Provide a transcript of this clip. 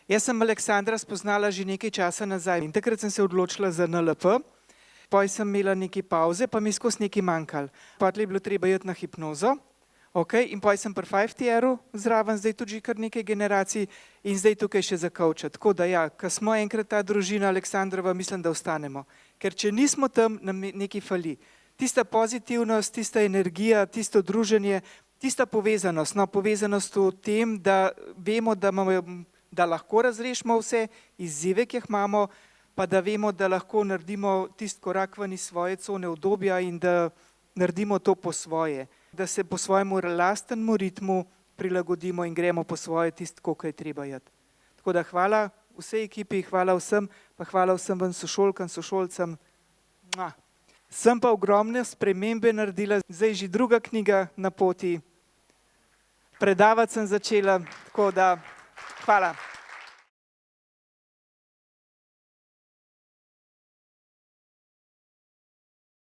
Jaz sem Aleksandra spoznala že nekaj časa nazaj in takrat sem se odločila za NLP. Poj sem imela neke pauze, pa mi je skozi nekaj manjkalo. Potem je bilo treba iti na hipnozo. Okay, in poj sem pri 5TR-u zraven, zdaj tudi že kar nekaj generacij in zdaj tukaj še za coachati. Tako da ja, ko smo enkrat ta družina Aleksandrova, mislim, da ostanemo. Ker če nismo tam, nam nekaj fali. Tista pozitivnost, tista energija, tisto druženje, tista povezanost. No, povezanost v tem, da vemo, da lahko razrešimo vse izzive, ki jih imamo, pa da vemo, da lahko naredimo tisti korak ven iz svoje cone udobja in da naredimo to po svoje. Da se po svojemu lastnemu ritmu prilagodimo in gremo po svoje tisto, kar je treba jeti. Tako da hvala vsej ekipi, hvala vsem, pa hvala vsem vam sošolkam, sošolcem. Sem pa ogromne spremembe naredila, zdaj že druga knjiga na poti. Predavati sem začela, tako da hvala.